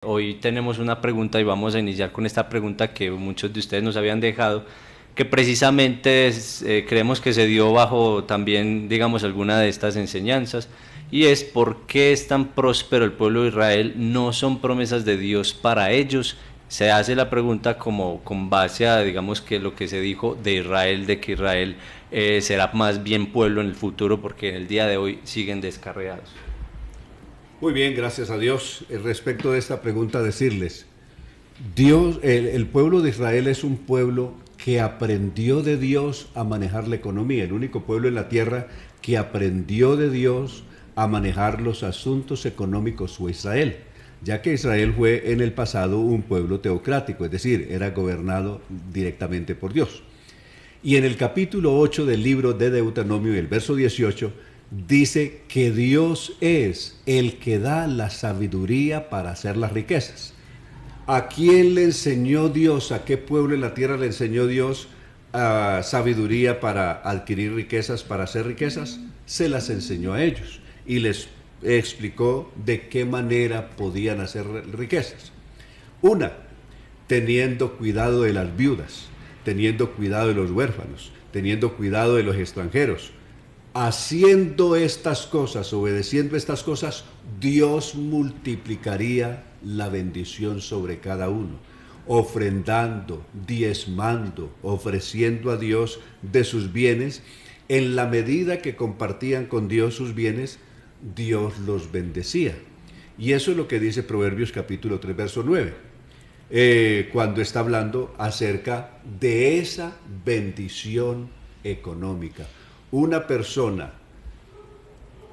Hoy tenemos una pregunta y vamos a iniciar con esta pregunta que muchos de ustedes nos habían dejado, que precisamente creemos que se dio bajo también, digamos, alguna de estas enseñanzas, y es por qué es tan próspero el pueblo de Israel. No son promesas de Dios para ellos. Se hace la pregunta como con base a, digamos, que lo que se dijo de Israel, de que Israel será más bien pueblo en el futuro, porque en el día de hoy siguen descarriados. Muy bien, gracias a Dios. Respecto de esta pregunta, decirles, Dios, el pueblo de Israel es un pueblo que aprendió de Dios a manejar la economía, el único pueblo en la tierra que aprendió de Dios a manejar los asuntos económicos fue Israel, ya que Israel fue en el pasado un pueblo teocrático, es decir, era gobernado directamente por Dios. Y en el capítulo 8 del libro de Deuteronomio, el verso 18, dice que Dios es el que da la sabiduría para hacer las riquezas. ¿A quién le enseñó Dios? ¿A qué pueblo en la tierra le enseñó Dios sabiduría para adquirir riquezas, para hacer riquezas? Se las enseñó a ellos y les explicó de qué manera podían hacer riquezas. Una, teniendo cuidado de las viudas, teniendo cuidado de los huérfanos, teniendo cuidado de los extranjeros. Haciendo estas cosas, obedeciendo estas cosas, Dios multiplicaría la bendición sobre cada uno, ofrendando, diezmando, ofreciendo a Dios de sus bienes. En la medida que compartían con Dios sus bienes, Dios los bendecía. Y eso es lo que dice Proverbios capítulo 3, verso 9, cuando está hablando acerca de esa bendición económica. Una persona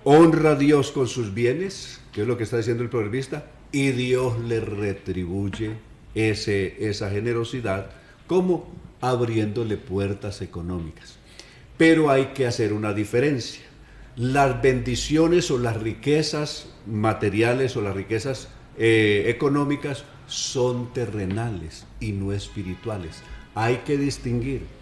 honra a Dios con sus bienes, que es lo que está diciendo el proverbista, y Dios le retribuye esa generosidad como abriéndole puertas económicas. Pero hay que hacer una diferencia. Las bendiciones o las riquezas materiales o las riquezas económicas son terrenales y no espirituales. Hay que distinguir.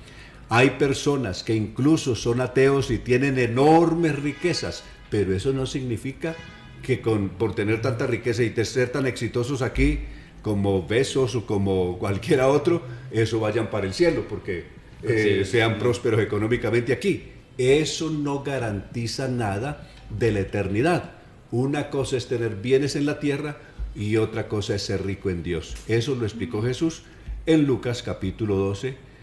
Hay personas que incluso son ateos y tienen enormes riquezas, pero eso no significa que por tener tanta riqueza y ser tan exitosos aquí como Bezos o como cualquiera otro, eso vayan para el cielo, porque sean prósperos económicamente aquí. Eso no garantiza nada de la eternidad. Una cosa es tener bienes en la tierra y otra cosa es ser rico en Dios. Eso lo explicó Jesús en Lucas capítulo 12,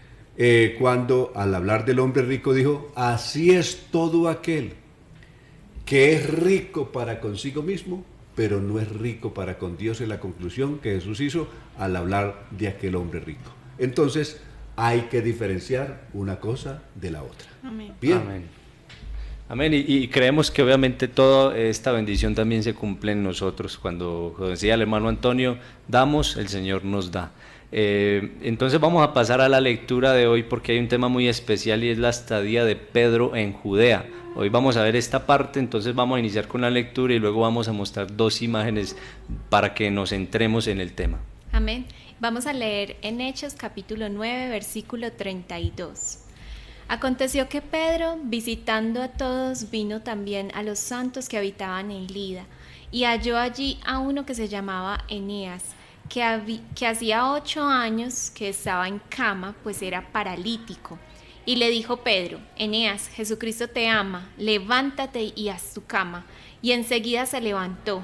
cuando al hablar del hombre rico dijo, así es todo aquel que es rico para consigo mismo, pero no es rico para con Dios, en la conclusión que Jesús hizo al hablar de aquel hombre rico. Entonces hay que diferenciar una cosa de la otra. Amén. Bien. Amén. Amén. Y creemos que obviamente toda esta bendición también se cumple en nosotros. Cuando decía el hermano Antonio, damos, el Señor nos da. Entonces vamos a pasar a la lectura de hoy, porque hay un tema muy especial y es la estadía de Pedro en Judea. Hoy vamos a ver esta parte, entonces vamos a iniciar con la lectura y luego vamos a mostrar dos imágenes para que nos centremos en el tema. Amén. Vamos a leer en Hechos capítulo 9, versículo 32. Aconteció que Pedro, visitando a todos, vino también a los santos que habitaban en Lida, y halló allí a uno que se llamaba Eneas, que hacía 8 años que estaba en cama, pues era paralítico. Y le dijo Pedro, Eneas, Jesucristo te ama, levántate y haz tu cama. Y enseguida se levantó.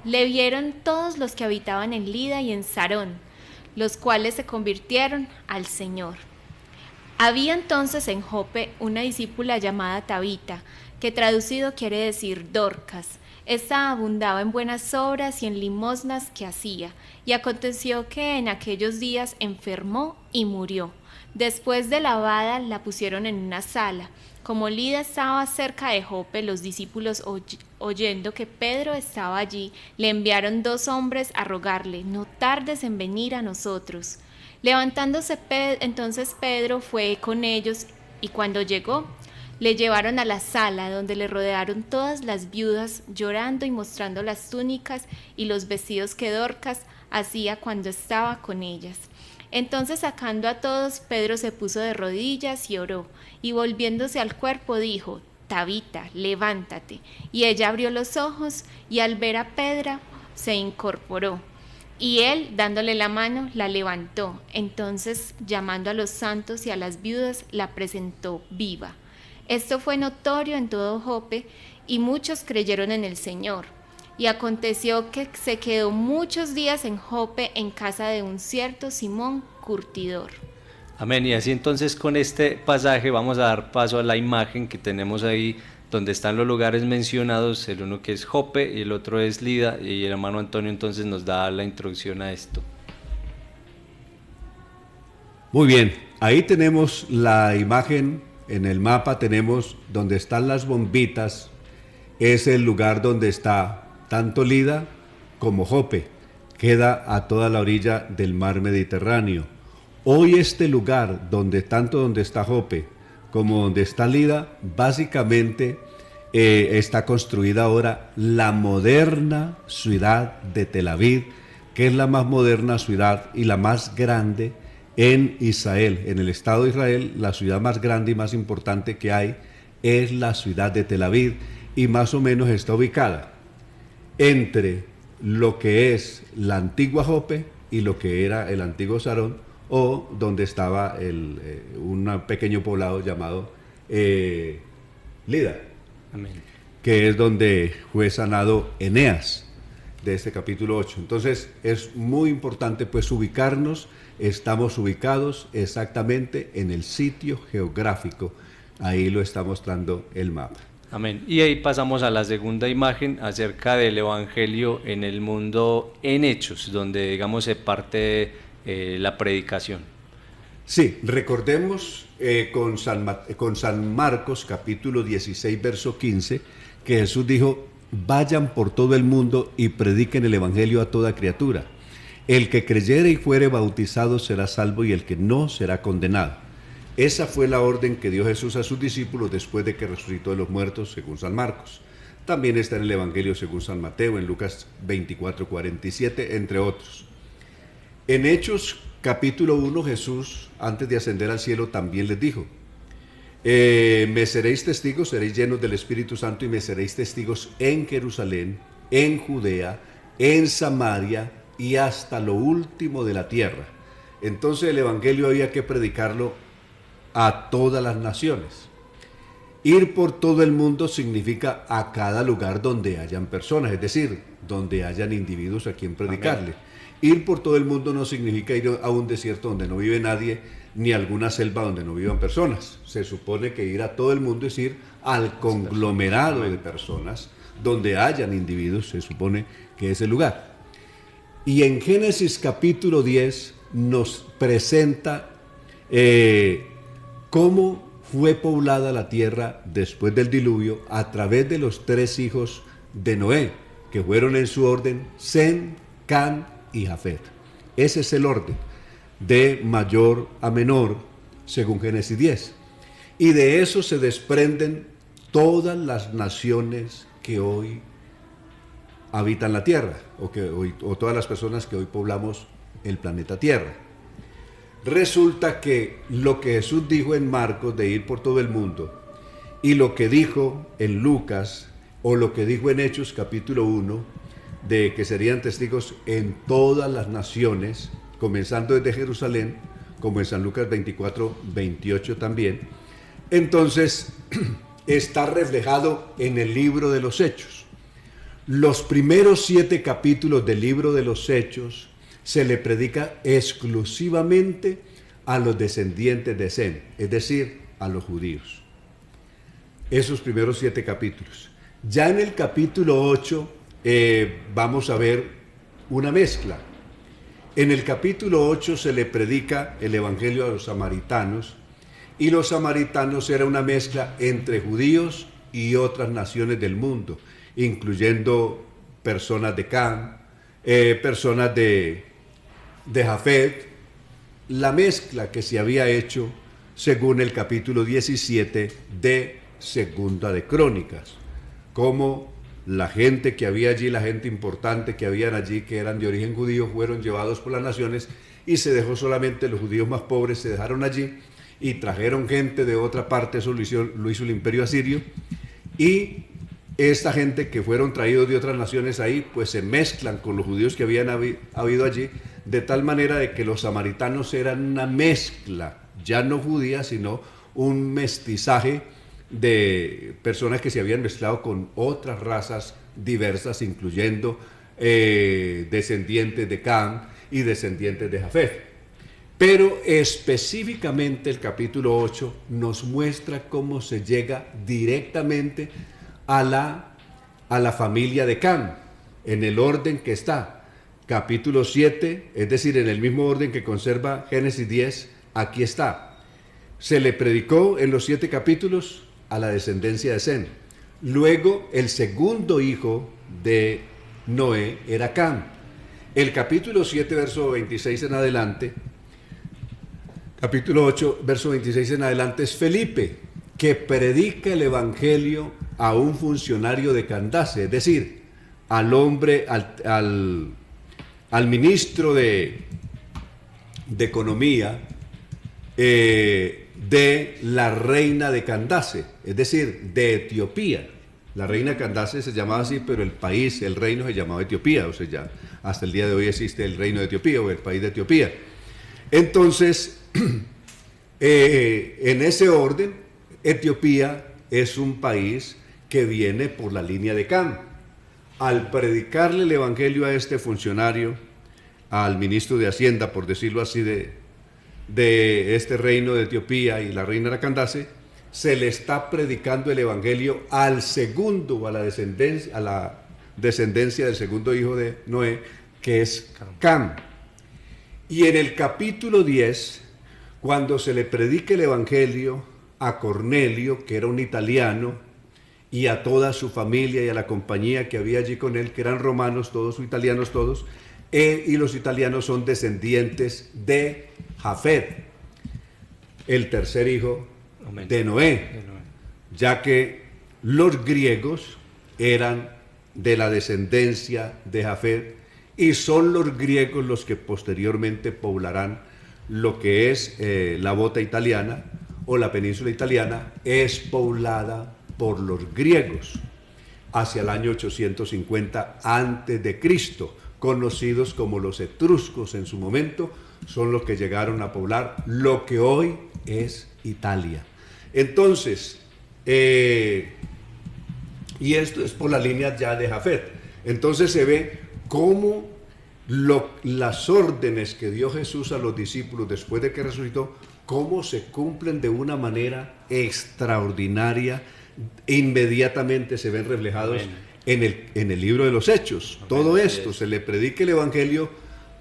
Le vieron todos los que habitaban en Lida y en Sarón, los cuales se convirtieron al Señor. Había entonces en Jope una discípula llamada Tabita, que traducido quiere decir Dorcas. Esta abundaba en buenas obras y en limosnas que hacía, y aconteció que en aquellos días enfermó y murió. Después de lavada la pusieron en una sala. Como Lida estaba cerca de Jope, los discípulos oyendo que Pedro estaba allí, le enviaron 2 hombres a rogarle, no tardes en venir a nosotros. Levantándose entonces Pedro fue con ellos, y cuando llegó, le llevaron a la sala, donde le rodearon todas las viudas, llorando y mostrando las túnicas y los vestidos que Dorcas hacía cuando estaba con ellas. Entonces, sacando a todos, Pedro se puso de rodillas y oró, y volviéndose al cuerpo dijo, Tabita, levántate. Y ella abrió los ojos, y al ver a Pedro se incorporó. Y él, dándole la mano, la levantó. Entonces, llamando a los santos y a las viudas, la presentó viva. Esto fue notorio en todo Jope, y muchos creyeron en el Señor. Y aconteció que se quedó muchos días en Jope, en casa de un cierto Simón curtidor. Amén. Y así entonces con este pasaje vamos a dar paso a la imagen que tenemos ahí, donde están los lugares mencionados, el uno que es Jope y el otro es Lida, y el hermano Antonio entonces nos da la introducción a esto. Muy bien, ahí tenemos la imagen, en el mapa tenemos donde están las bombitas, es el lugar donde está tanto Lida como Jope, queda a toda la orilla del mar Mediterráneo. Hoy este lugar, tanto donde está Jope como donde está Lida, básicamente está construida ahora la moderna ciudad de Tel Aviv, que es la más moderna ciudad y la más grande en Israel. En el Estado de Israel, la ciudad más grande y más importante que hay es la ciudad de Tel Aviv, y más o menos está ubicada entre lo que es la antigua Jope y lo que era el antiguo Sarón, o donde estaba un pequeño poblado llamado Lida. Amén. Que es donde fue sanado Eneas, de este capítulo 8. Entonces es muy importante pues ubicarnos, estamos ubicados exactamente en el sitio geográfico, ahí lo está mostrando el mapa. Amén. Y ahí pasamos a la segunda imagen acerca del Evangelio en el mundo en Hechos, donde digamos se parte la predicación. Sí, recordemos con San Marcos capítulo 16 verso 15 que Jesús dijo: vayan por todo el mundo y prediquen el Evangelio a toda criatura. El que creyere y fuere bautizado será salvo, y el que no será condenado. Esa fue la orden que dio Jesús a sus discípulos después de que resucitó de los muertos, según San Marcos. También está en el Evangelio según San Mateo, en Lucas 24:47, entre otros. En Hechos capítulo 1, Jesús, antes de ascender al cielo, también les dijo: me seréis testigos, seréis llenos del Espíritu Santo, y me seréis testigos en Jerusalén, en Judea, en Samaria y hasta lo último de la tierra. Entonces el Evangelio había que predicarlo a todas las naciones. Ir por todo el mundo significa a cada lugar donde hayan personas, es decir, donde hayan individuos a quien predicarle. Amén. Ir por todo el mundo no significa ir a un desierto donde no vive nadie, ni a alguna selva donde no vivan personas. Se supone que ir a todo el mundo es ir al conglomerado de personas donde hayan individuos, se supone que es el lugar. Y en Génesis capítulo 10 nos presenta cómo fue poblada la tierra después del diluvio a través de los 3 hijos de Noé, que fueron en su orden Sem, Cam y Jafet. Ese es el orden, de mayor a menor, según Génesis 10. Y de eso se desprenden todas las naciones que hoy habitan la tierra, o todas las personas que hoy poblamos el planeta Tierra. Resulta que lo que Jesús dijo en Marcos de ir por todo el mundo, y lo que dijo en Lucas, o lo que dijo en Hechos capítulo 1, de que serían testigos en todas las naciones, comenzando desde Jerusalén, como en San Lucas 24:28 también. Entonces está reflejado en el libro de los Hechos. Los primeros 7 capítulos del libro de los Hechos se le predica exclusivamente a los descendientes de Sem, es decir, a los judíos. Esos primeros 7 capítulos. Ya en el capítulo 8 vamos a ver una mezcla. En el capítulo 8 se le predica el Evangelio a los samaritanos, y los samaritanos era una mezcla entre judíos y otras naciones del mundo, incluyendo personas de Cam, personas de Jafet, la mezcla que se había hecho según el capítulo 17 de Segunda de Crónicas, como la gente que había allí, la gente importante que habían allí, que eran de origen judío, fueron llevados por las naciones, y se dejó solamente los judíos más pobres, se dejaron allí, y trajeron gente de otra parte. Eso lo hizo el imperio asirio, y esta gente que fueron traídos de otras naciones ahí, pues se mezclan con los judíos que habían habido allí, de tal manera de que los samaritanos eran una mezcla, ya no judía, sino un mestizaje de personas que se habían mezclado con otras razas diversas, incluyendo descendientes de Cam y descendientes de Jafet. Pero específicamente el capítulo 8 nos muestra cómo se llega directamente a la familia de Cam, en el orden que está. Capítulo 7, es decir, en el mismo orden que conserva Génesis 10, aquí está. Se le predicó en los 7 capítulos a la descendencia de Sem. Luego, el segundo hijo de Noé era Cam. El capítulo 7, verso 26 en adelante, capítulo 8, verso 26 en adelante, es Felipe, que predica el evangelio a un funcionario de Candace, es decir, al hombre, al ministro de Economía de la reina de Candace, es decir, de Etiopía. La reina Candace se llamaba así, pero el país, el reino se llamaba Etiopía, o sea, ya hasta el día de hoy existe el reino de Etiopía o el país de Etiopía. Entonces, en ese orden, Etiopía es un país que viene por la línea de Cam. Al predicarle el evangelio a este funcionario, al ministro de Hacienda, por decirlo así, de este reino de Etiopía y la reina de Candace, se le está predicando el evangelio al segundo, a la descendencia del segundo hijo de Noé, que es Cam. Y en el capítulo 10, cuando se le predica el evangelio a Cornelio, que era un italiano, y a toda su familia y a la compañía que había allí con él, que eran romanos todos o italianos todos, y los italianos son descendientes de Jafet, el tercer hijo de Noé, ya que los griegos eran de la descendencia de Jafet, y son los griegos los que posteriormente poblarán lo que es la bota italiana, o la península italiana es poblada por los griegos hacia el año 850 antes de Cristo, conocidos como los etruscos en su momento, son los que llegaron a poblar lo que hoy es Italia. Entonces, y esto es por la línea ya de Jafet. Entonces se ve cómo las órdenes que dio Jesús a los discípulos después de que resucitó, cómo se cumplen de una manera extraordinaria, inmediatamente se ven reflejados en el libro de los Hechos. Todo esto, se le predica el evangelio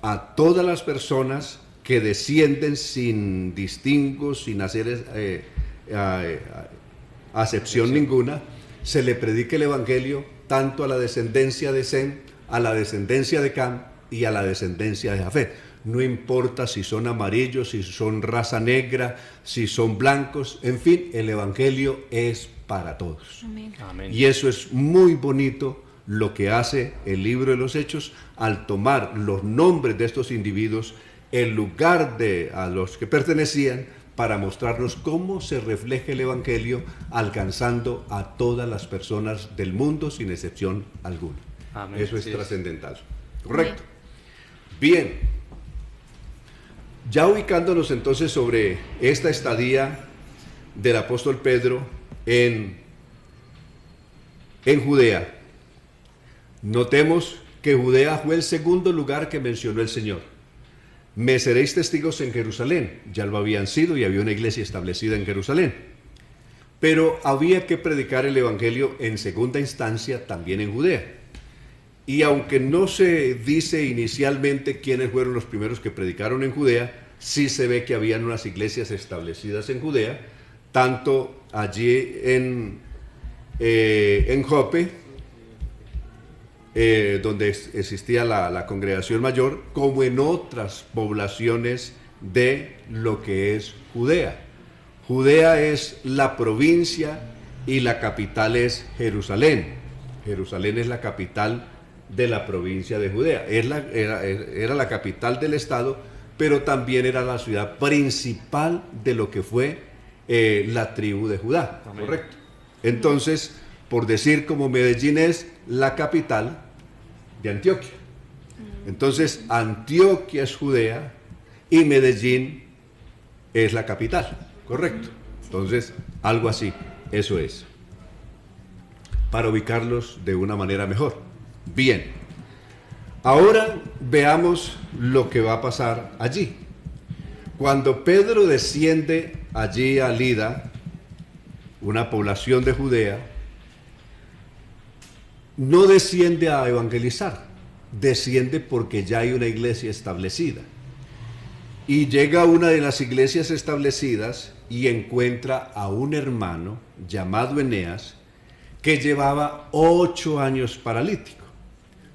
a todas las personas que descienden sin distingo, sin hacer acepción ninguna. Se le predica el evangelio tanto a la descendencia de Sem, a la descendencia de Cam y a la descendencia de Jafet. No importa si son amarillos, si son raza negra, si son blancos, en fin, el evangelio es para todos. Amén. Amén. Y eso es muy bonito lo que hace el libro de los Hechos al tomar los nombres de estos individuos, el lugar a los que pertenecían, para mostrarnos cómo se refleja el evangelio alcanzando a todas las personas del mundo sin excepción alguna. Amén. Eso es Sí, trascendental. Correcto. Bien. Ya ubicándonos entonces sobre esta estadía del apóstol Pedro en Judea, notemos que Judea fue el segundo lugar que mencionó el Señor. Me seréis testigos en Jerusalén. Ya lo habían sido y había una iglesia establecida en Jerusalén. Pero había que predicar el evangelio en segunda instancia también en Judea. Y aunque no se dice inicialmente quiénes fueron los primeros que predicaron en Judea, sí se ve que habían unas iglesias establecidas en Judea, tanto allí en Jope, donde existía la congregación mayor, como en otras poblaciones de lo que es Judea. Judea es la provincia y la capital es Jerusalén. Jerusalén es la capital de la provincia de Judea. Era la capital del estado, pero también era la ciudad principal de lo que fue la tribu de Judá. Amén. Correcto. Entonces, por decir como Medellín es la capital de Antioquia. Entonces, Antioquia es Judea y Medellín es la capital, ¿correcto? Entonces, algo así, eso es. Para ubicarlos de una manera mejor. Bien, ahora veamos lo que va a pasar allí. Cuando Pedro desciende allí a Lida, una población de Judea, no desciende a evangelizar, desciende porque ya hay una iglesia establecida. Y llega a una de las iglesias establecidas y encuentra a un hermano llamado Eneas que llevaba 8 años paralítico.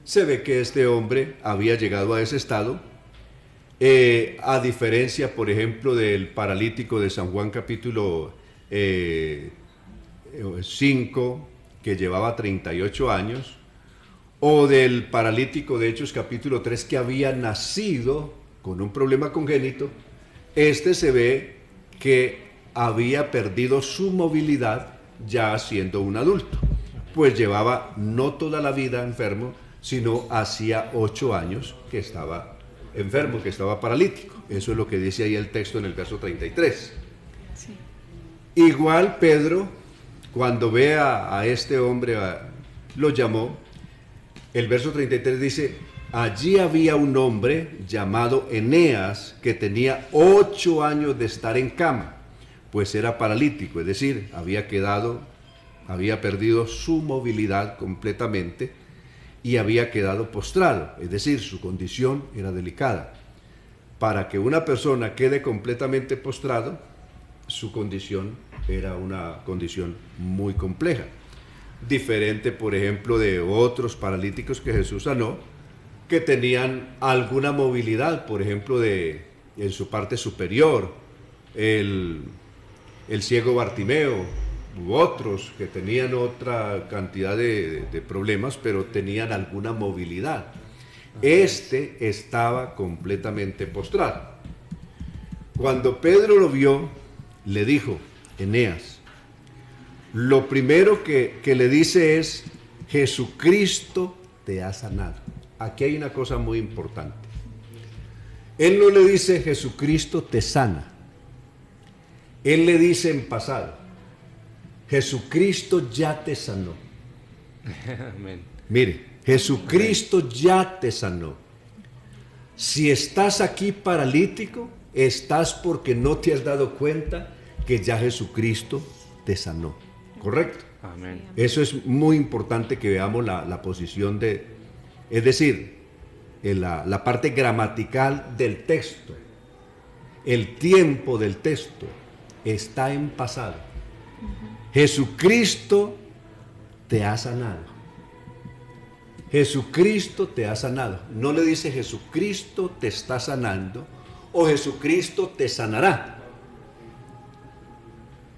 Se ve que este hombre había llegado a ese estado, a diferencia, por ejemplo, del paralítico de San Juan capítulo 5, que llevaba 38 años, o del paralítico de Hechos capítulo 3, que había nacido con un problema congénito. Este se ve que había perdido su movilidad ya siendo un adulto, pues llevaba no toda la vida enfermo, sino hacía 8 años que estaba enfermo, que estaba paralítico. Eso es lo que dice ahí el texto en el verso 33. Sí. Igual Pedro, cuando ve a este hombre, lo llamó. El verso 33 dice: allí había un hombre llamado Eneas que tenía 8 años de estar en cama, pues era paralítico, es decir, había perdido su movilidad completamente y había quedado postrado, es decir, su condición era delicada. Para que una persona quede completamente postrado, su condición era una condición muy compleja. Diferente, por ejemplo, de otros paralíticos que Jesús sanó, que tenían alguna movilidad, por ejemplo, en su parte superior, el ciego Bartimeo, u otros que tenían otra cantidad de problemas, pero tenían alguna movilidad. Este estaba completamente postrado. Cuando Pedro lo vio, le dijo: Eneas. Lo primero que le dice es: Jesucristo te ha sanado. Aquí hay una cosa muy importante. Él no le dice Jesucristo te sana. Él le dice en pasado: Jesucristo ya te sanó. Amén. Mire, Jesucristo ya te sanó. Si estás aquí paralítico, estás porque no te has dado cuenta que ya Jesucristo te sanó. ¿Correcto? Amén. Eso es muy importante que veamos la posición es decir, la parte gramatical del texto. El tiempo del texto está en pasado. Jesucristo te ha sanado. Jesucristo te ha sanado. No le dice Jesucristo te está sanando o Jesucristo te sanará,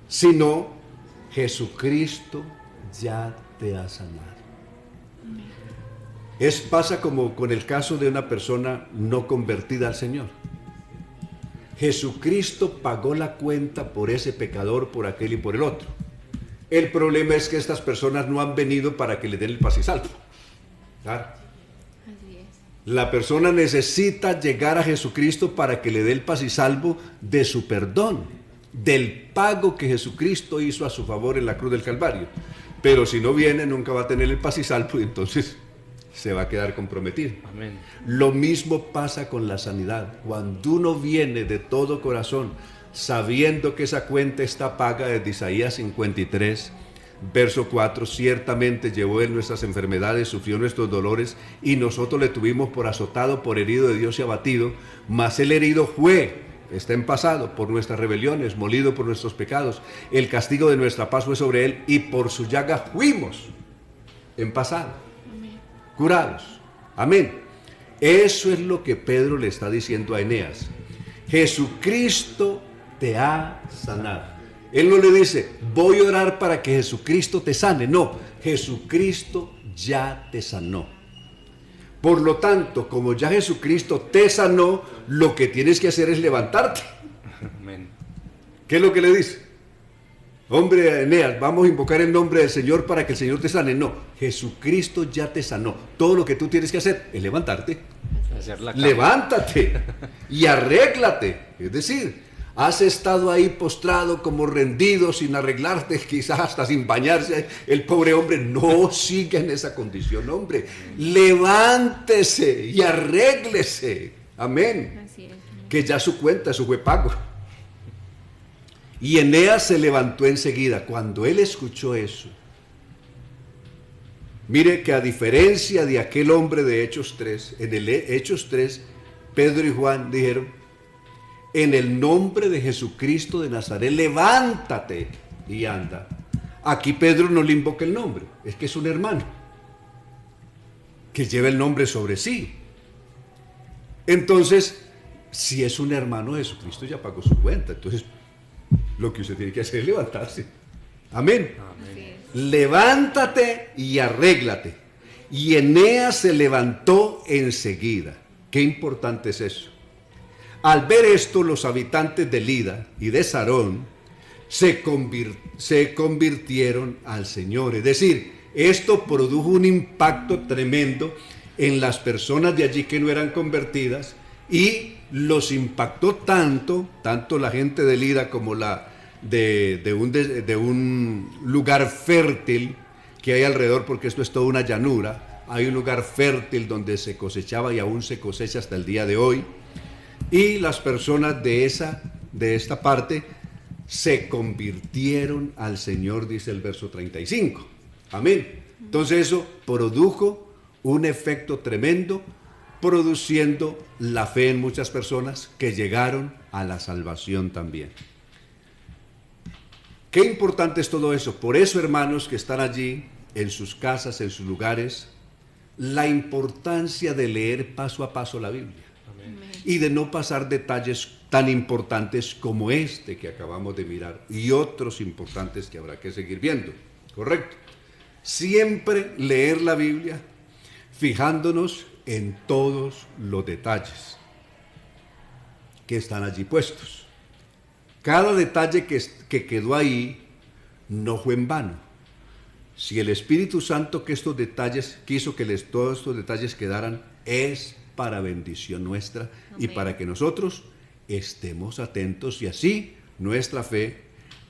sino Jesucristo ya te ha sanado. Pasa como con el caso de una persona no convertida al Señor. Jesucristo pagó la cuenta por ese pecador, por aquel y por el otro. El problema es que estas personas no han venido para que le den el paz y salvo. Claro. Así es. La persona necesita llegar a Jesucristo para que le dé el paz y salvo de su perdón, del pago que Jesucristo hizo a su favor en la cruz del Calvario. Pero si no viene, nunca va a tener el paz y salvo y entonces se va a quedar comprometido. Amén. Lo mismo pasa con la sanidad. Cuando uno viene de todo corazón, sabiendo que esa cuenta está paga, desde Isaías 53, verso 4, ciertamente llevó él nuestras enfermedades, sufrió nuestros dolores, y nosotros le tuvimos por azotado, por herido de Dios y abatido, mas el herido fue, está en pasado, por nuestras rebeliones, molido por nuestros pecados, el castigo de nuestra paz fue sobre él, y por su llaga fuimos, en pasado, curados. Amén. Eso es lo que Pedro le está diciendo a Eneas. Jesucristo te ha sanado. Él no le dice, voy a orar para que Jesucristo te sane. No, Jesucristo ya te sanó. Por lo tanto, como ya Jesucristo te sanó, lo que tienes que hacer es levantarte. Amén. ¿Qué es lo que le dice? Hombre, Eneas, vamos a invocar el nombre del Señor para que el Señor te sane. No, Jesucristo ya te sanó. Todo lo que tú tienes que hacer es levantarte. Hacer la cama. Levántate y arréglate. Es decir, has estado ahí postrado como rendido sin arreglarte, quizás hasta sin bañarse. El pobre hombre no siga en esa condición, hombre. Levántese y arréglese. Amén. Así es. Que ya su cuenta, eso fue pago. Y Eneas se levantó enseguida. Cuando él escuchó eso, mire que a diferencia de aquel hombre de Hechos 3, en el Hechos 3, Pedro y Juan dijeron, en el nombre de Jesucristo de Nazaret, levántate y anda. Aquí Pedro no le invoca el nombre, es que es un hermano que lleva el nombre sobre sí. Entonces, si es un hermano, Jesucristo ya pagó su cuenta. Entonces, lo que usted tiene que hacer es levantarse. Amén. Así es. Levántate y arréglate. Y Eneas se levantó enseguida. Qué importante es eso. Al ver esto, los habitantes de Lida y de Sarón se convirtieron al Señor. Es decir, esto produjo un impacto tremendo en las personas de allí que no eran convertidas, y los impactó tanto la gente de Lida como la de un lugar fértil que hay alrededor, porque esto es toda una llanura. Hay un lugar fértil donde se cosechaba y aún se cosecha hasta el día de hoy. Y las personas de esta parte se convirtieron al Señor, dice el verso 35. Amén. Entonces eso produjo un efecto tremendo, produciendo la fe en muchas personas que llegaron a la salvación también. Qué importante es todo eso. Por eso, hermanos que están allí, en sus casas, en sus lugares, la importancia de leer paso a paso la Biblia. Amén. Y de no pasar detalles tan importantes como este que acabamos de mirar y otros importantes que habrá que seguir viendo. ¿Correcto? Siempre leer la Biblia fijándonos en todos los detalles que están allí puestos. Cada detalle que quedó ahí no fue en vano. Si el Espíritu Santo quiso que todos estos detalles quedaran, es para bendición nuestra. Amén. Y para que nosotros estemos atentos y así nuestra fe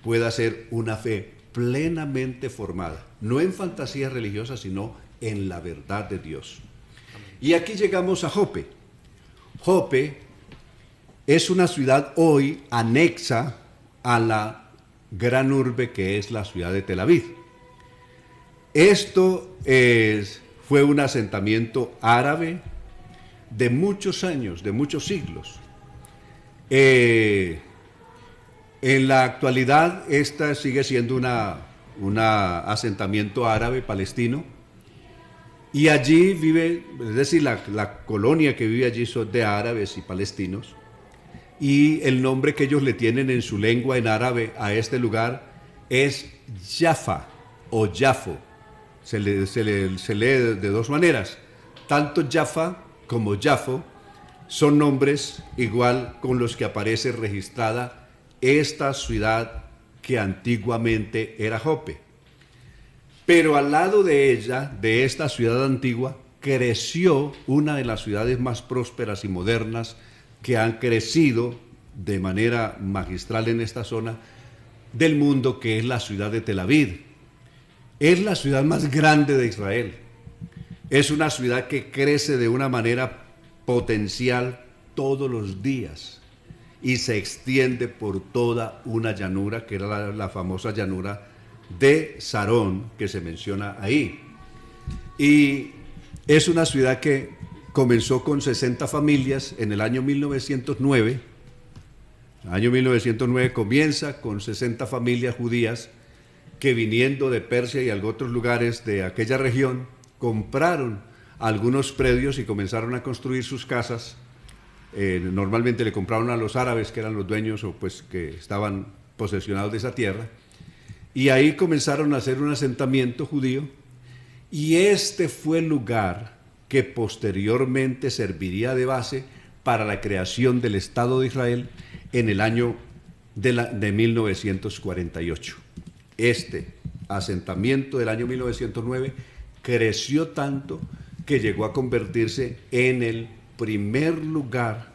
pueda ser una fe plenamente formada, no en fantasías religiosas, sino en la verdad de Dios. Amén. Y aquí llegamos a Jope. Jope es una ciudad hoy anexa a la gran urbe que es la ciudad de Tel Aviv. Esto fue un asentamiento árabe de muchos años, de muchos siglos. En la actualidad esta sigue siendo un asentamiento árabe palestino, y allí vive, es decir, la colonia que vive allí son de árabes y palestinos, y el nombre que ellos le tienen en su lengua en árabe a este lugar es Jaffa o Jafo. Se lee de dos maneras. Tanto Jaffa como Jafo son nombres igual con los que aparece registrada esta ciudad que antiguamente era Jope. Pero al lado de ella, de esta ciudad antigua, creció una de las ciudades más prósperas y modernas que han crecido de manera magistral en esta zona del mundo, que es la ciudad de Tel Aviv. Es la ciudad más grande de Israel. Es una ciudad que crece de una manera potencial todos los días y se extiende por toda una llanura, que era la famosa llanura de Sarón, que se menciona ahí. Y es una ciudad que comenzó con 60 familias en el año 1909. El año 1909 comienza con 60 familias judías que, viniendo de Persia y otros lugares de aquella región, compraron algunos predios y comenzaron a construir sus casas. Normalmente le compraron a los árabes, que eran los dueños o pues que estaban posesionados de esa tierra, y ahí comenzaron a hacer un asentamiento judío, y este fue el lugar que posteriormente serviría de base para la creación del Estado de Israel en el año de 1948. este asentamiento del año 1909 creció tanto que llegó a convertirse en el primer lugar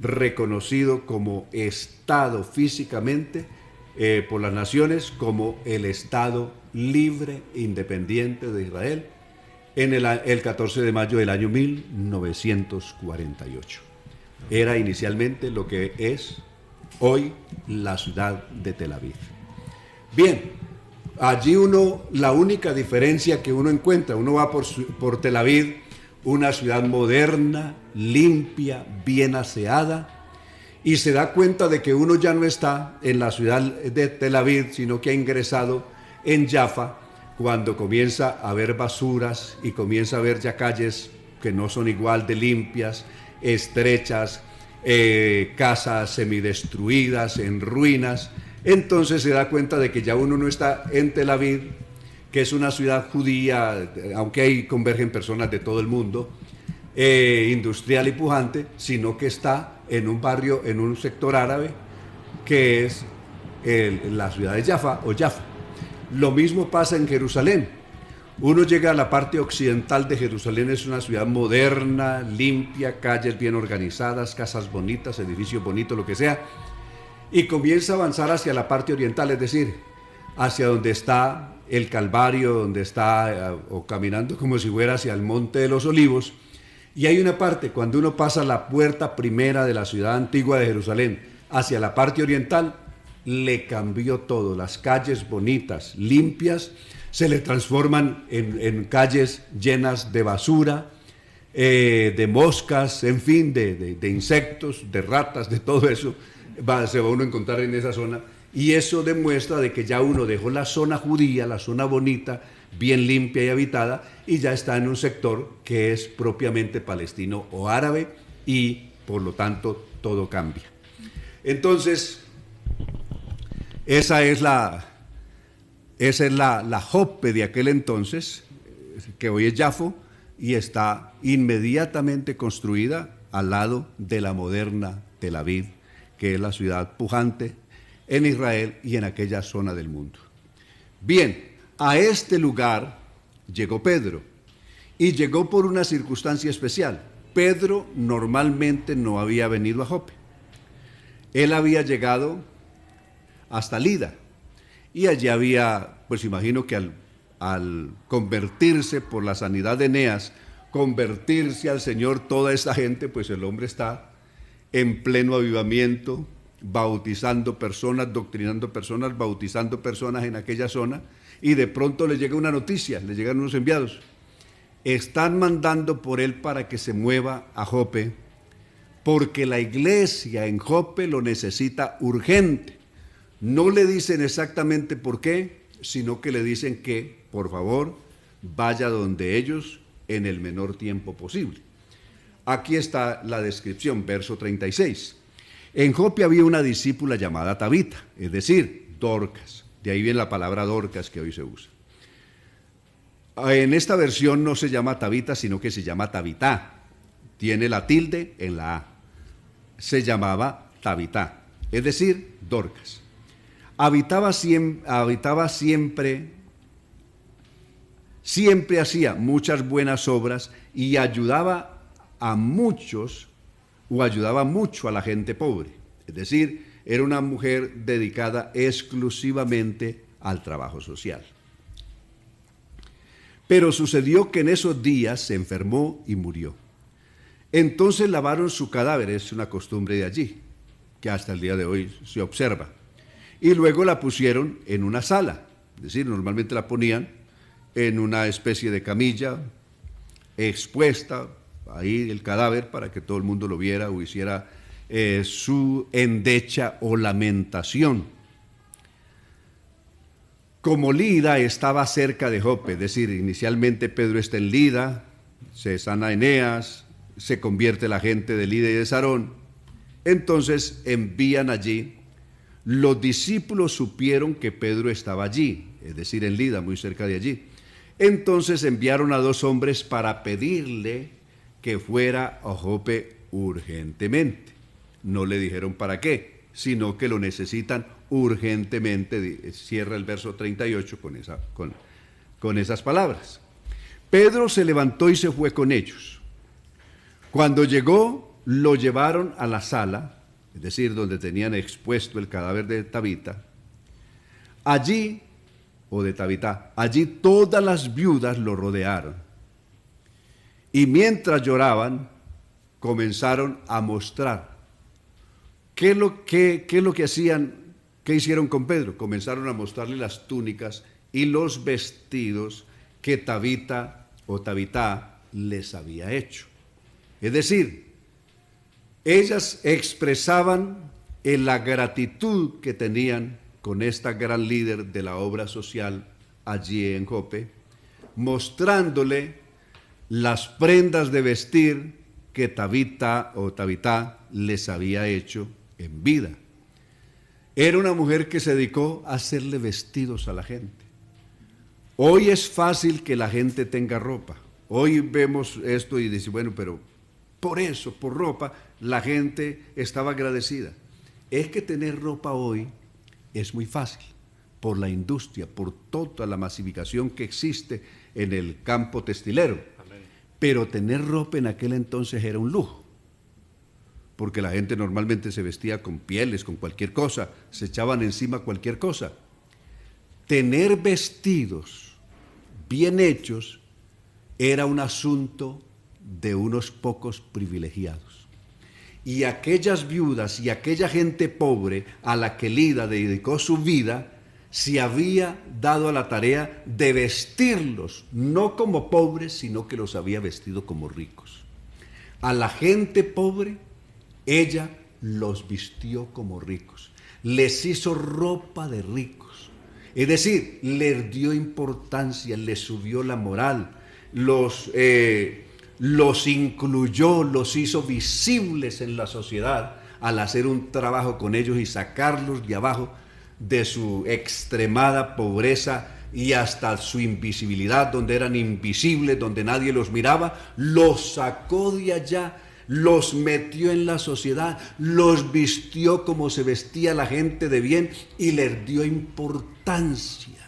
reconocido como Estado físicamente por las naciones, como el Estado libre e independiente de Israel, en el 14 de mayo del año 1948. Era inicialmente lo que es hoy la ciudad de Tel Aviv. Bien, allí la única diferencia que uno encuentra, uno va por Tel Aviv, una ciudad moderna, limpia, bien aseada, y se da cuenta de que uno ya no está en la ciudad de Tel Aviv, sino que ha ingresado en Jaffa, cuando comienza a ver basuras y comienza a ver ya calles que no son igual de limpias, estrechas, casas semidestruidas, en ruinas. Entonces se da cuenta de que ya uno no está en Tel Aviv, que es una ciudad judía, aunque ahí convergen personas de todo el mundo, industrial y pujante, sino que está en un barrio, en un sector árabe, que es la ciudad de Jaffa o Jaffa. Lo mismo pasa en Jerusalén. Uno llega a la parte occidental de Jerusalén, es una ciudad moderna, limpia, calles bien organizadas, casas bonitas, edificios bonitos, lo que sea, y comienza a avanzar hacia la parte oriental, es decir, hacia donde está el Calvario, donde está, o caminando como si fuera hacia el Monte de los Olivos, y hay una parte, cuando uno pasa la puerta primera de la ciudad antigua de Jerusalén, hacia la parte oriental, le cambió todo, las calles bonitas, limpias, se le transforman en calles llenas de basura, de moscas, en fin, de insectos, de ratas, de todo eso, se va uno a encontrar en esa zona, y eso demuestra de que ya uno dejó la zona judía, la zona bonita, bien limpia y habitada, y ya está en un sector que es propiamente palestino o árabe, y por lo tanto todo cambia. Entonces, esa es la Joppe de aquel entonces, que hoy es Jafo, y está inmediatamente construida al lado de la moderna Tel Aviv, que es la ciudad pujante en Israel y en aquella zona del mundo. Bien, a este lugar llegó Pedro, y llegó por una circunstancia especial. Pedro normalmente no había venido a Joppe. Él había llegado hasta Lida, y allí había, pues imagino que al convertirse por la sanidad de Eneas, convertirse al Señor toda esta gente, pues el hombre está en pleno avivamiento, bautizando personas, doctrinando personas, bautizando personas en aquella zona, y de pronto le llega una noticia, le llegan unos enviados. Están mandando por él para que se mueva a Joppe, porque la iglesia en Joppe lo necesita urgente. No le dicen exactamente por qué, sino que le dicen que, por favor, vaya donde ellos en el menor tiempo posible. Aquí está la descripción, verso 36. En Joppe había una discípula llamada Tabita, es decir, Dorcas. De ahí viene la palabra Dorcas que hoy se usa. En esta versión no se llama Tabita, sino que se llama Tabitá. Tiene la tilde en la A. Se llamaba Tabitá, es decir, Dorcas. Habitaba siempre hacía muchas buenas obras y ayudaba a muchos, o ayudaba mucho a la gente pobre. Es decir, era una mujer dedicada exclusivamente al trabajo social. Pero sucedió que en esos días se enfermó y murió. Entonces lavaron su cadáver, es una costumbre de allí, que hasta el día de hoy se observa. Y luego la pusieron en una sala, es decir, normalmente la ponían en una especie de camilla expuesta, ahí el cadáver, para que todo el mundo lo viera o hiciera su endecha o lamentación. Como Lida estaba cerca de Joppe, es decir, inicialmente Pedro está en Lida, se sana Eneas, se convierte la gente de Lida y de Sarón, entonces envían allí. Los discípulos supieron que Pedro estaba allí, es decir, en Lida, muy cerca de allí. Entonces enviaron a 2 hombres para pedirle que fuera a Joppe urgentemente. No le dijeron para qué. sino que lo necesitan urgentemente. Cierra el verso 38 con esas palabras. Pedro se levantó y se fue con ellos. Cuando llegó, lo llevaron a la sala, es decir, donde tenían expuesto el cadáver de Tabita. Allí todas las viudas lo rodearon. Y mientras lloraban, comenzaron a mostrar. ¿Qué es lo que hacían? ¿Qué hicieron con Pedro? Comenzaron a mostrarle las túnicas y los vestidos que Tabita les había hecho. Es decir, ellas expresaban la gratitud que tenían con esta gran líder de la obra social allí en Jope, mostrándole las prendas de vestir que Tabita les había hecho en vida. Era una mujer que se dedicó a hacerle vestidos a la gente. Hoy es fácil que la gente tenga ropa. Hoy vemos esto y dice, bueno, pero por eso, por ropa, la gente estaba agradecida. Es que tener ropa hoy es muy fácil, por la industria, por toda la masificación que existe en el campo textilero. Amén. Pero tener ropa en aquel entonces era un lujo, porque la gente normalmente se vestía con pieles, con cualquier cosa, se echaban encima cualquier cosa. Tener vestidos bien hechos era un asunto de unos pocos privilegiados. Y aquellas viudas y aquella gente pobre a la que Lida dedicó su vida, se había dado a la tarea de vestirlos, no como pobres, sino que los había vestido como ricos. A la gente pobre, ella los vistió como ricos, les hizo ropa de ricos, es decir, les dio importancia, les subió la moral, los incluyó, los hizo visibles en la sociedad al hacer un trabajo con ellos y sacarlos de abajo de su extremada pobreza y hasta su invisibilidad, donde eran invisibles, donde nadie los miraba, los sacó de allá, los metió en la sociedad, los vistió como se vestía la gente de bien y les dio importancia.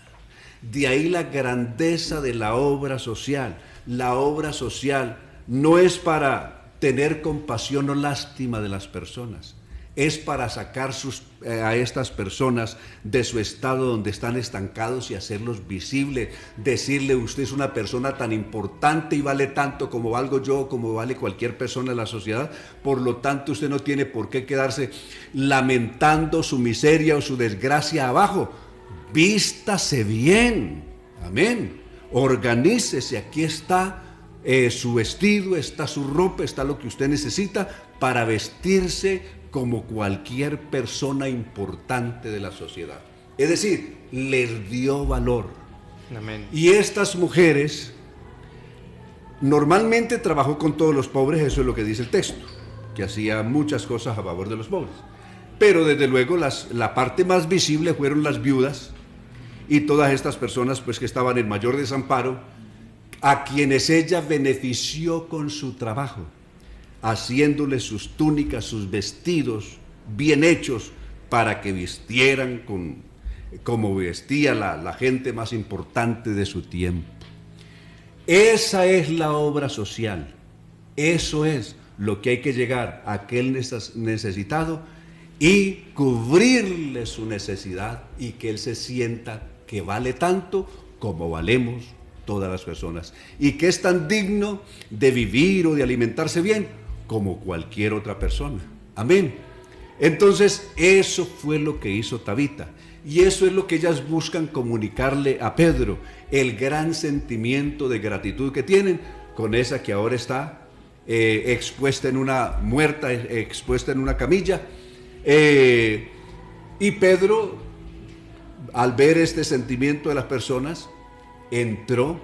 De ahí la grandeza de la obra social. La obra social no es para tener compasión o lástima de las personas, es para sacar a estas personas de su estado donde están estancados y hacerlos visibles, decirle: usted es una persona tan importante y vale tanto como valgo yo, como vale cualquier persona en la sociedad, por lo tanto usted no tiene por qué quedarse lamentando su miseria o su desgracia abajo, vístase bien, amén, organícese, aquí está su vestido, está su ropa, está lo que usted necesita para vestirse como cualquier persona importante de la sociedad. Es decir, les dio valor. Amén. Y estas mujeres normalmente trabajó con todos los pobres, eso es lo que dice el texto, que hacía muchas cosas a favor de los pobres. Pero desde luego la parte más visible fueron las viudas y todas estas personas pues que estaban en mayor desamparo, a quienes ella benefició con su trabajo, haciéndoles sus túnicas, sus vestidos bien hechos para que vistieran como vestía la gente más importante de su tiempo. Esa es la obra social, eso es lo que hay que llegar a aquel necesitado y cubrirle su necesidad y que él se sienta que vale tanto como valemos todas las personas y que es tan digno de vivir o de alimentarse bien como cualquier otra persona. Amén. Entonces, eso fue lo que hizo Tabita y eso es lo que ellas buscan comunicarle a Pedro, el gran sentimiento de gratitud que tienen con esa que ahora está expuesta en una muerta, expuesta en una camilla. Y Pedro, al ver este sentimiento de las personas, entró,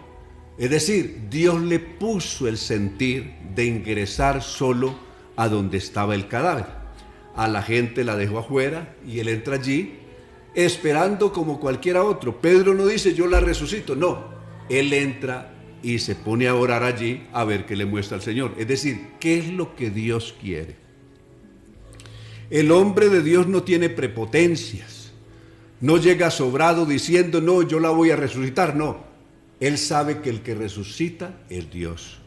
es decir, Dios le puso el sentir de ingresar solo a donde estaba el cadáver. A la gente la dejó afuera y él entra allí esperando como cualquiera otro. Pedro no dice: yo la resucito, no, él entra y se pone a orar allí a ver qué le muestra el Señor. Es decir, ¿qué es lo que Dios quiere? El hombre de Dios no tiene prepotencias, no llega sobrado diciendo, no, yo la voy a resucitar, no. Él sabe que el que resucita es Dios.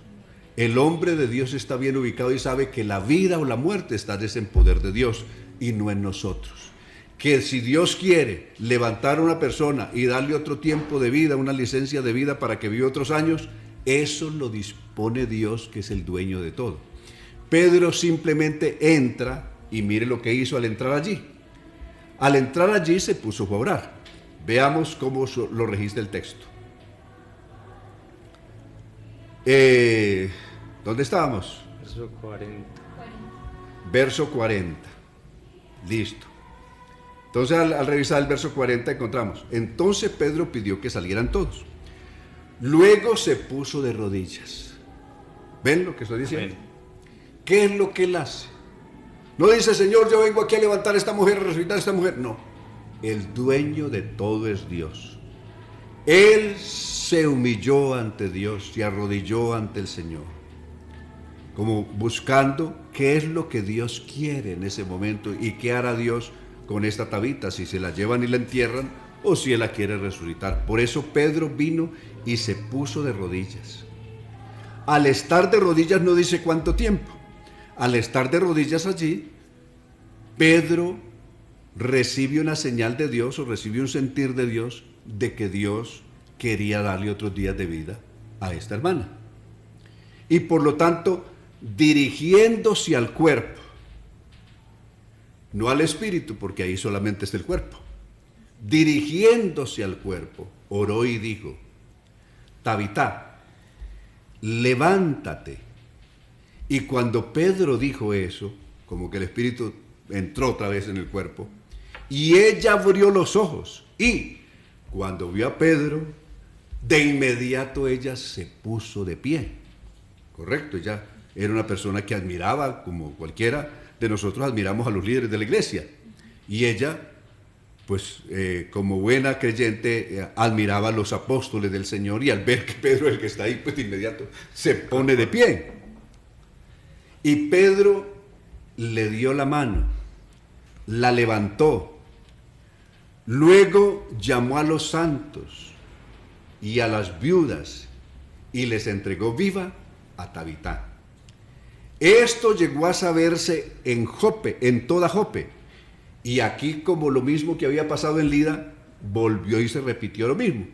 El hombre de Dios está bien ubicado y sabe que la vida o la muerte está en poder de Dios y no en nosotros. Que si Dios quiere levantar a una persona y darle otro tiempo de vida, una licencia de vida para que viva otros años, eso lo dispone Dios, que es el dueño de todo. Pedro simplemente entra y mire lo que hizo al entrar allí. Al entrar allí se puso a orar. Veamos cómo lo registra el texto. ¿Dónde estábamos? Verso 40. Verso 40. Listo. Entonces al revisar el verso 40 encontramos, entonces Pedro pidió que salieran todos. Luego se puso de rodillas. ¿Ven lo que estoy diciendo? Amén. ¿Qué es lo que él hace? No dice, Señor, yo vengo aquí a levantar a esta mujer, a resucitar a esta mujer. No, el dueño de todo es Dios. Él se humilló ante Dios, se arrodilló ante el Señor, como buscando qué es lo que Dios quiere en ese momento y qué hará Dios con esta Tabita, si se la llevan y la entierran o si él la quiere resucitar. Por eso Pedro vino y se puso de rodillas. Al estar de rodillas no dice cuánto tiempo. Al estar de rodillas allí, Pedro recibe una señal de Dios o recibe un sentir de Dios de que Dios quería darle otros días de vida a esta hermana. Y por lo tanto, dirigiéndose al cuerpo, no al espíritu, porque ahí solamente está el cuerpo, dirigiéndose al cuerpo, oró y dijo, Tabitá, levántate. Y cuando Pedro dijo eso, como que el espíritu entró otra vez en el cuerpo, y ella abrió los ojos, y cuando vio a Pedro, de inmediato ella se puso de pie. Correcto, ella era una persona que admiraba, como cualquiera de nosotros admiramos a los líderes de la iglesia, y ella, pues como buena creyente, admiraba a los apóstoles del Señor, y al ver que Pedro es el que está ahí, pues de inmediato se pone de pie. Y Pedro le dio la mano, la levantó, luego llamó a los santos y a las viudas y les entregó viva a Tabitá. Esto llegó a saberse en Jope, en toda Jope, y aquí, como lo mismo que había pasado en Lida, volvió y se repitió lo mismo.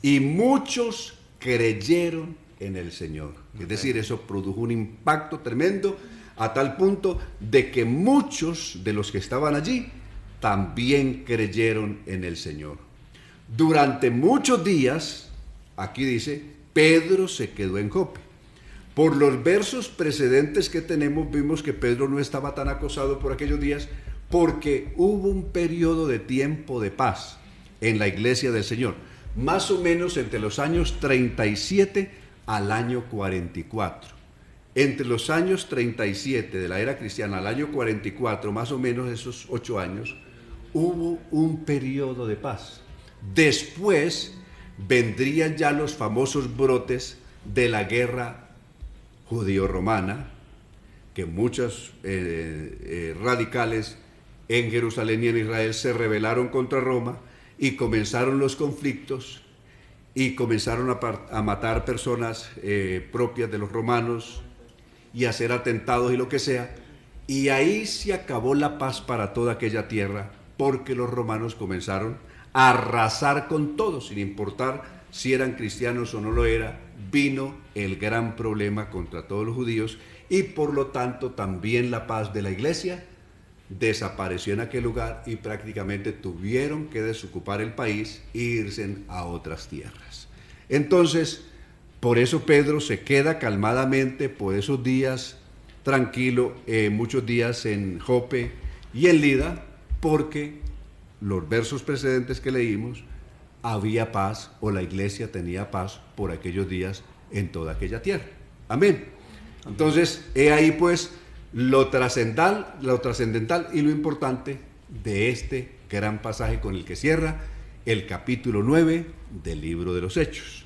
Y muchos creyeron en el Señor. Es decir, eso produjo un impacto tremendo a tal punto de que muchos de los que estaban allí también creyeron en el Señor. Durante muchos días, aquí dice, Pedro se quedó en Jope. Por los versos precedentes que tenemos, vimos que Pedro no estaba tan acosado por aquellos días porque hubo un periodo de tiempo de paz en la iglesia del Señor, más o menos entre los años 37 al año 44. Entre los años 37 de la era cristiana al año 44, más o menos esos 8 años, hubo un periodo de paz. Después vendrían ya los famosos brotes de la guerra judío-romana, que muchos radicales en Jerusalén y en Israel se rebelaron contra Roma y comenzaron los conflictos y comenzaron a matar personas propias de los romanos y hacer atentados y lo que sea, y ahí se acabó la paz para toda aquella tierra, porque los romanos comenzaron a arrasar con todo, sin importar si eran cristianos o no lo era. Vino el gran problema contra todos los judíos, y por lo tanto también la paz de la iglesia desapareció en aquel lugar, y prácticamente tuvieron que desocupar el país e irse a otras tierras. Entonces, por eso Pedro se queda calmadamente por esos días, tranquilo, muchos días en Jope y en Lida, porque los versos precedentes que leímos, había paz, o la iglesia tenía paz por aquellos días en toda aquella tierra. Amén. Entonces, he ahí pues lo trascendental y lo importante de este gran pasaje con el que cierra el capítulo 9 del libro de los Hechos.